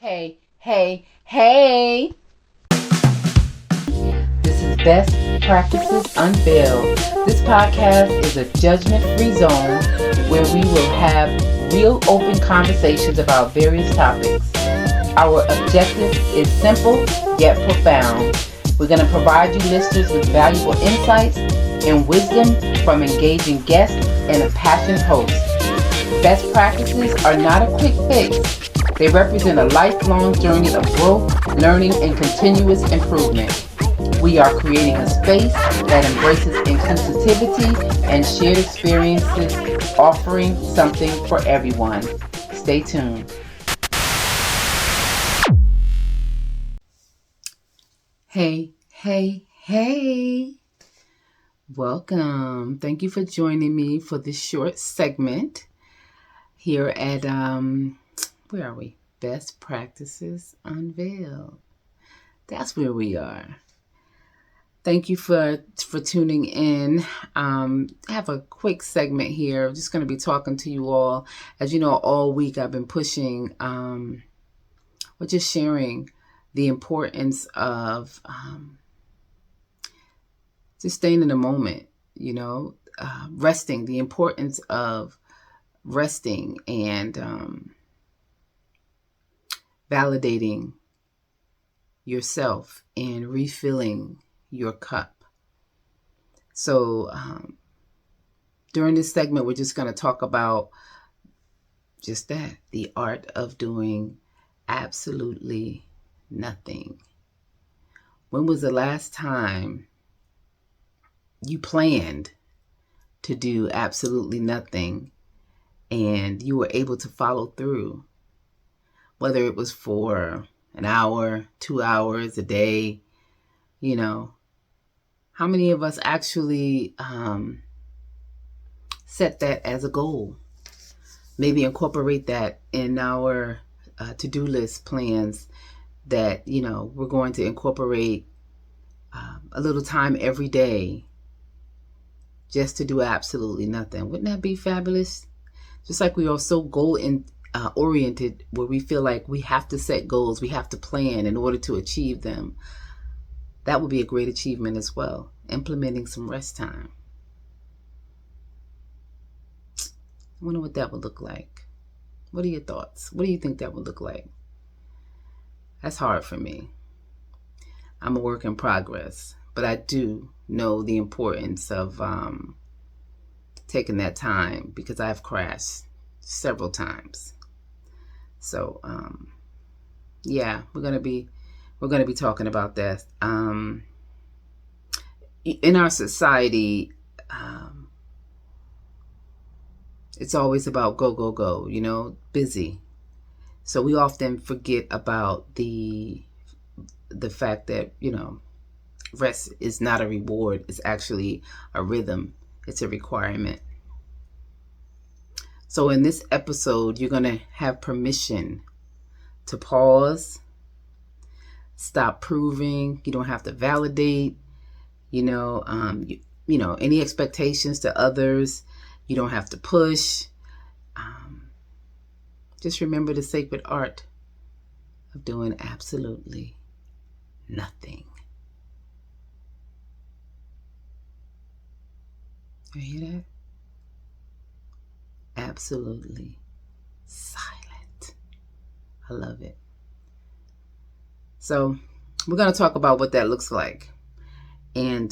Hey, hey, hey! This is Best Practices Unveiled. This podcast is a judgment-free zone where we will have real open conversations about various topics. Our objective is simple yet profound. We're going to provide you listeners with valuable insights and wisdom from engaging guests and a passionate host. Best practices are not a quick fix. They represent a lifelong journey of growth, learning, and continuous improvement. We are creating a space that embraces inclusivity and shared experiences, offering something for everyone. Stay tuned. Hey, hey, hey. Welcome. Thank you for joining me for this short segment here at, where are we? Best Practices Unveiled. That's where we are. Thank you for tuning in. I have a quick segment here. I'm just going to be talking to you all. As you know, all week I've been pushing, or just sharing the importance of just staying in the moment, resting, the importance of resting and validating yourself and refilling your cup. So during this segment, we're just going to talk about just that, the art of doing absolutely nothing. When was the last time you planned to do absolutely nothing and you were able to follow through? Whether it was for an hour, 2 hours, a day, how many of us actually set that as a goal? Maybe incorporate that in our to-do list plans that, we're going to incorporate a little time every day just to do absolutely nothing. Wouldn't that be fabulous? Just like we are so goal-oriented, where we feel like we have to set goals, we have to plan in order to achieve them. That would be a great achievement as well. Implementing some rest time. I wonder what that would look like. What are your thoughts? What do you think that would look like? That's hard for me. I'm a work in progress, but I do know the importance of taking that time because I've crashed several times. So, we're gonna be talking about that. In our society, it's always about go, go, go. Busy. So we often forget about the fact that rest is not a reward. It's actually a rhythm. It's a requirement. So in this episode, you're going to have permission to pause, stop proving. You don't have to validate, any expectations to others. You don't have to push. Just remember the sacred art of doing absolutely nothing. You hear that? Absolutely silent. I love it. So we're going to talk about what that looks like and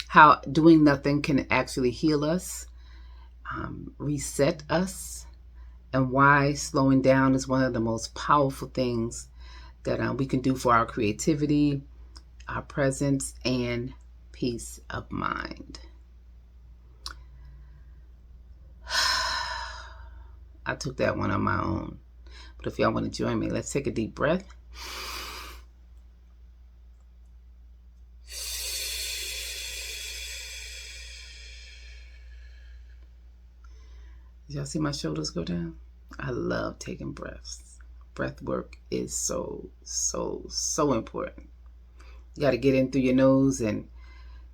how doing nothing can actually heal us, reset us, and why slowing down is one of the most powerful things that we can do for our creativity, our presence, and peace of mind. I took that one on my own. But if y'all want to join me, let's take a deep breath. Did y'all see my shoulders go down? I love taking breaths. Breath work is so, so, so important. You got to get in through your nose and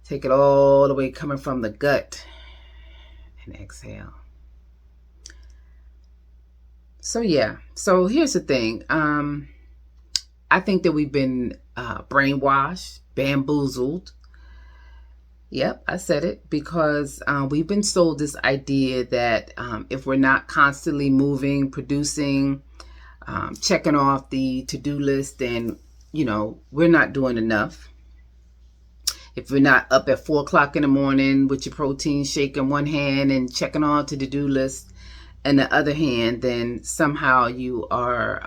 take it all the way coming from the gut and exhale. So yeah. So here's the thing. I think that we've been brainwashed, bamboozled. Yep, I said it, because we've been sold this idea that if we're not constantly moving, producing, checking off the to-do list, then we're not doing enough. If you're not up at 4 o'clock in the morning with your protein shake in one hand and checking on to the to-do list in the other hand, then somehow you are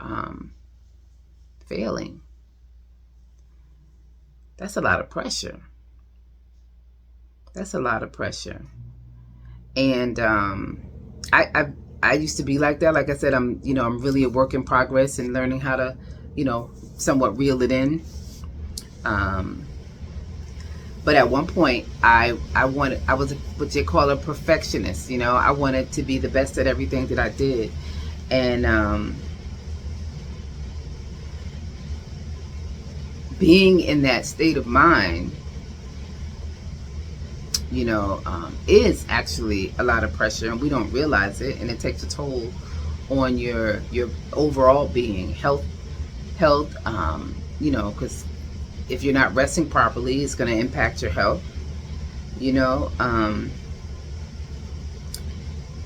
failing. That's a lot of pressure. That's a lot of pressure. And I used to be like that. Like I said, I'm really a work in progress and learning how to, somewhat reel it in. But at one point, I was what you call a perfectionist. I wanted to be the best at everything that I did, and being in that state of mind, is actually a lot of pressure, and we don't realize it, and it takes a toll on your overall being, health. Because if you're not resting properly, it's going to impact your health.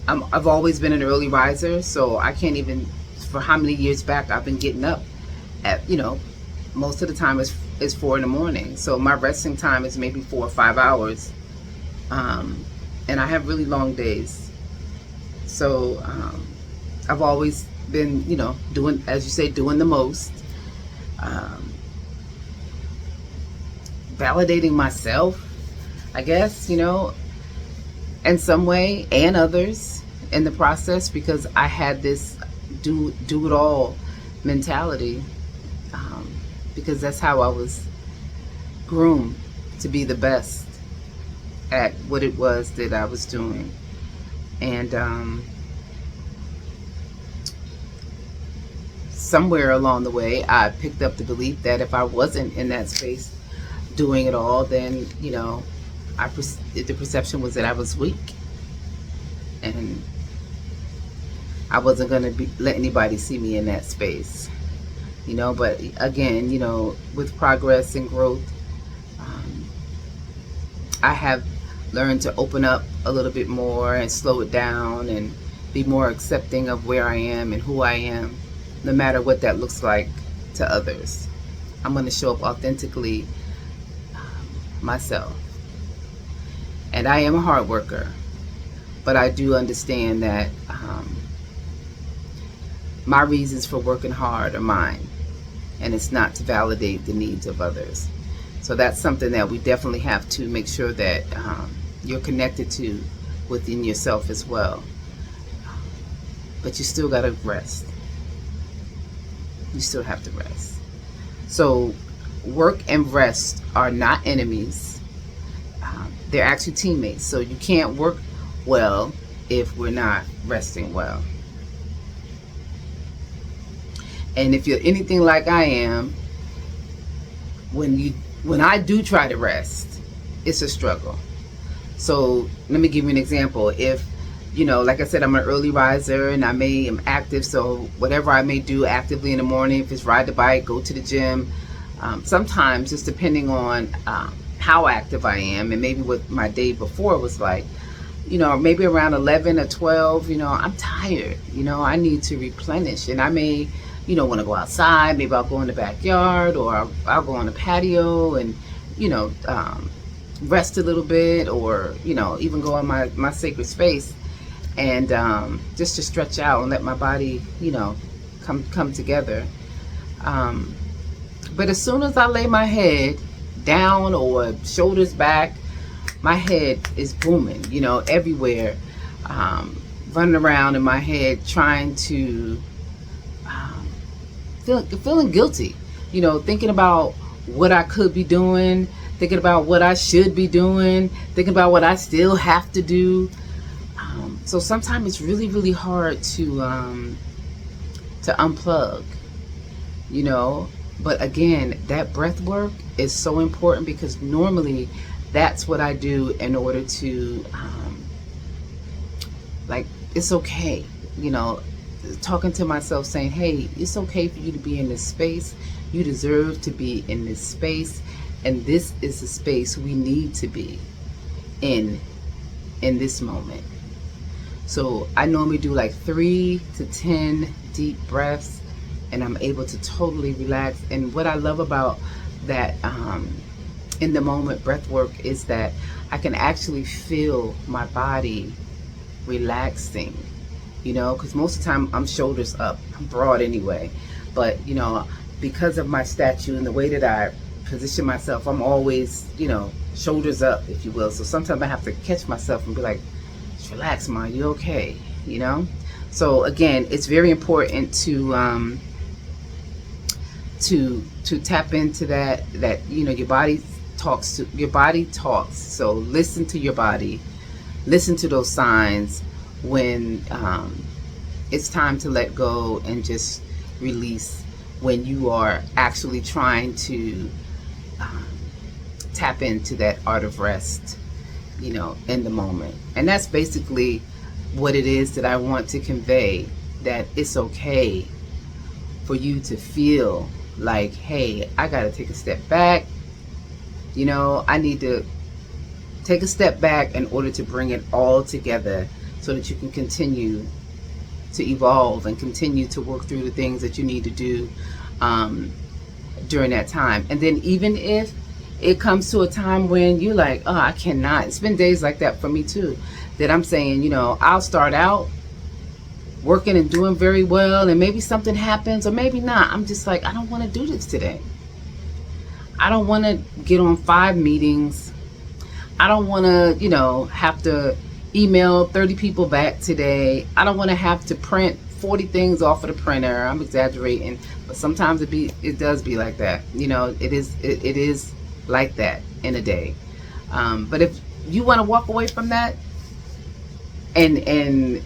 I've always been an early riser, so I can't even, for how many years back I've been getting up at, most of the time it's 4 in the morning. So my resting time is maybe 4 or 5 hours. And I have really long days. So I've always been, doing, as you say, doing the most. Validating myself, I guess, in some way, and others in the process, because I had this do it all mentality, because that's how I was groomed to be the best at what it was that I was doing. And somewhere along the way, I picked up the belief that if I wasn't in that space doing it all, then the perception was that I was weak, and I wasn't going to let anybody see me in that space. But again, with progress and growth, I have learned to open up a little bit more and slow it down and be more accepting of where I am and who I am, no matter what that looks like to others. I'm going to show up authentically myself. And I am a hard worker, but I do understand that my reasons for working hard are mine, and it's not to validate the needs of others. So that's something that we definitely have to make sure that you're connected to within yourself as well. But you still got to rest. You still have to rest. So work and rest are not enemies. They're actually teammates. So you can't work well if we're not resting well. And if you're anything like I am, when I do try to rest, it's a struggle. So let me give you an example. If, like I said, I'm an early riser and am active. So whatever I may do actively in the morning, if it's ride the bike, go to the gym, sometimes just depending on how active I am and maybe what my day before was like, maybe around 11 or 12, I'm tired. I need to replenish, and I may, want to go outside. Maybe I'll go in the backyard, or I'll go on the patio and, rest a little bit, or, even go in my sacred space and just to stretch out and let my body, come together. But as soon as I lay my head down or shoulders back, my head is booming, everywhere, running around in my head, trying to feeling guilty, thinking about what I could be doing, thinking about what I should be doing, thinking about what I still have to do. So sometimes it's really, really hard to unplug, But again, that breath work is so important, because normally that's what I do in order to, it's okay, talking to myself saying, hey, it's okay for you to be in this space. You deserve to be in this space. And this is the space we need to be in this moment. So I normally do like 3 to 10 deep breaths, and I'm able to totally relax. And what I love about that in the moment breath work is that I can actually feel my body relaxing, because most of the time I'm shoulders up. I'm broad anyway, but because of my stature and the way that I position myself, I'm always shoulders up, if you will. So sometimes I have to catch myself and be like, just relax, Ma, you okay? So again, it's very important to tap into that your body talks. So listen to your body, listen to those signs when it's time to let go and just release, when you are actually trying to tap into that art of rest, in the moment. And that's basically what it is that I want to convey, that it's okay for you to feel like, hey, I got to take a step back. I need to take a step back in order to bring it all together so that you can continue to evolve and continue to work through the things that you need to do during that time. And then even if it comes to a time when you're like, oh, I cannot. It's been days like that for me too, that I'm saying, I'll start out working and doing very well, and maybe something happens, or maybe not. I'm just like, I don't want to do this today. I don't want to get on 5 meetings. I don't want to, have to email 30 people back today. I don't want to have to print 40 things off of the printer. I'm exaggerating, but sometimes it does be like that. It is like that in a day. But if you want to walk away from that and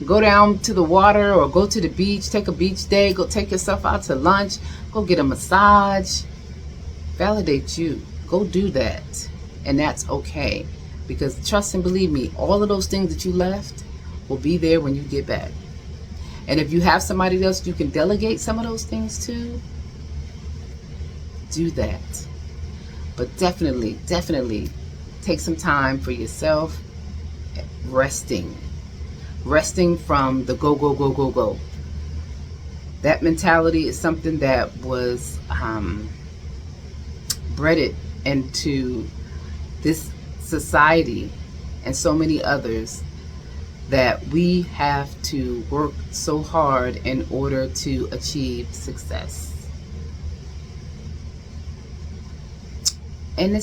go down to the water, or go to the beach, take a beach day, go take yourself out to lunch, go get a massage, validate you, go do that. And that's okay, because trust and believe me, all of those things that you left will be there when you get back. And if you have somebody else you can delegate some of those things to, do that. But definitely take some time for yourself, resting from the go. That mentality is something that was bred into this society and so many others, that we have to work so hard in order to achieve success. And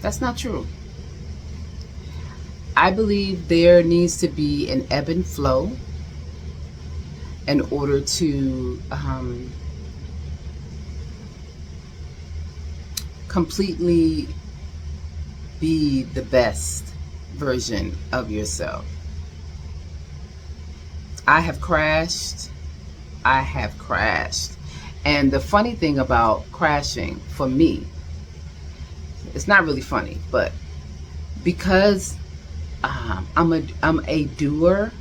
that's not true. I believe there needs to be an ebb and flow in order to completely be the best version of yourself. I have crashed. And the funny thing about crashing, for me, it's not really funny, but because I'm a doer,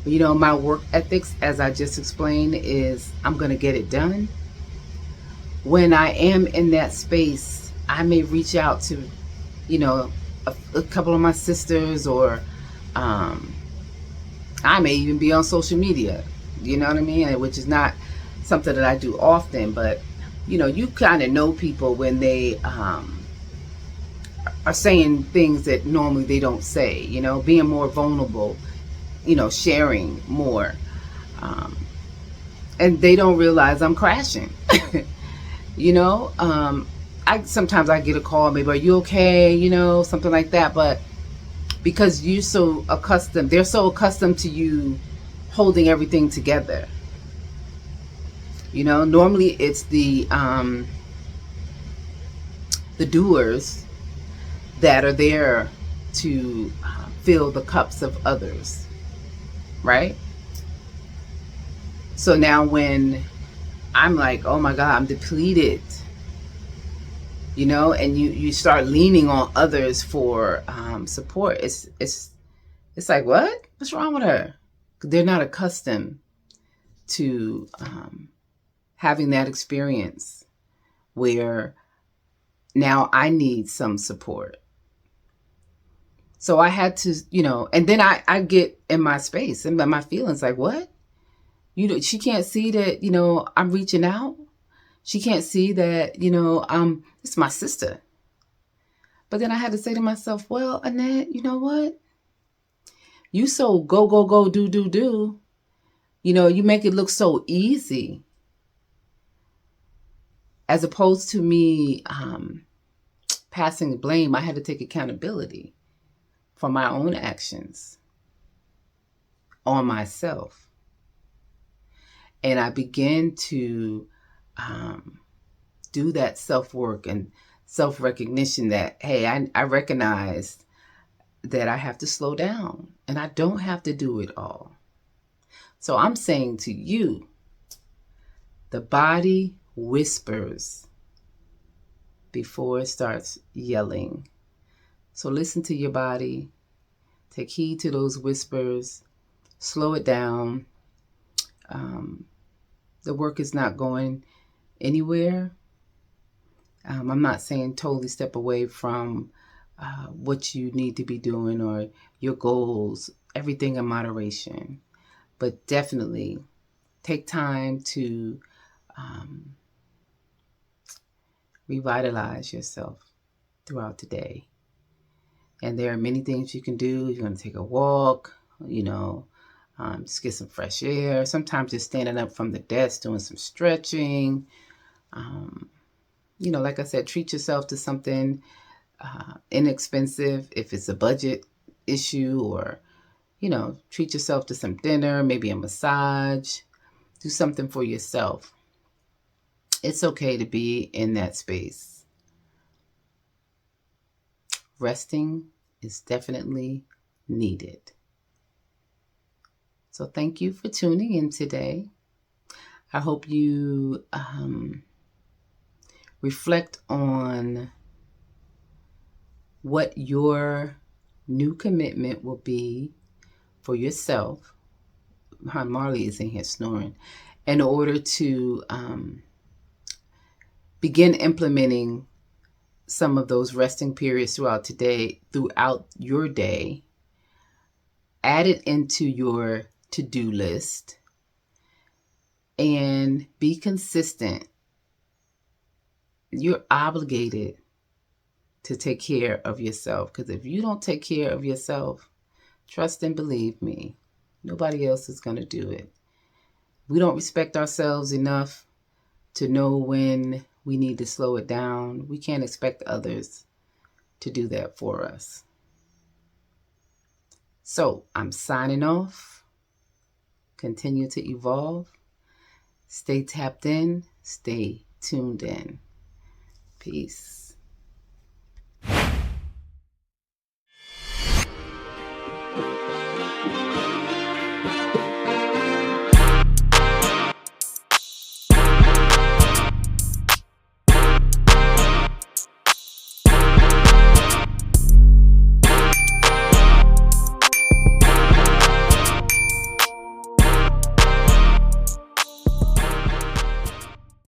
my work ethics, as I just explained, is I'm gonna get it done. When I am in that space, I may reach out to a couple of my sisters, or I may even be on social media, you know what I mean, which is not something that I do often. But you kind of know people when they are saying things that normally they don't say, being more vulnerable, sharing more, and they don't realize I'm crashing. Sometimes I get a call, maybe, are you okay, something like that. But because they're so accustomed to you holding everything together. Normally it's the doers that are there to fill the cups of others, right? So now when I'm like, oh my God, I'm depleted, and you start leaning on others for support, it's like, what? What's wrong with her? They're not accustomed to having that experience where now I need some support. So I had to, and then I get in my space and my feelings like, what? She can't see that, I'm reaching out. She can't see that, it's my sister. But then I had to say to myself, well, Annette, you know what? You so go, go, go, do, do, do. You make it look so easy. As opposed to me passing blame, I had to take accountability for my own actions on myself. And I began to do that self-work and self-recognition that, hey, I recognize that I have to slow down and I don't have to do it all. So I'm saying to you, the body whispers before it starts yelling. So listen to your body, take heed to those whispers, slow it down. The work is not going anywhere. I'm not saying totally step away from what you need to be doing or your goals, everything in moderation. But definitely take time to revitalize yourself throughout the day. And there are many things you can do. You're going to take a walk, just get some fresh air. Sometimes just standing up from the desk, doing some stretching. Like I said, treat yourself to something inexpensive if it's a budget issue, or, treat yourself to some dinner, maybe a massage. Do something for yourself. It's okay to be in that space. Resting is definitely needed. So thank you for tuning in today. I hope you reflect on what your new commitment will be for yourself. Marley is in here snoring. In order to begin implementing some of those resting periods throughout your day, add it into your to-do list, and be consistent. You're obligated to take care of yourself, because if you don't take care of yourself, trust and believe me, nobody else is going to do it. We don't respect ourselves enough to know when we need to slow it down. We can't expect others to do that for us. So I'm signing off. Continue to evolve. Stay tapped in. Stay tuned in. Peace.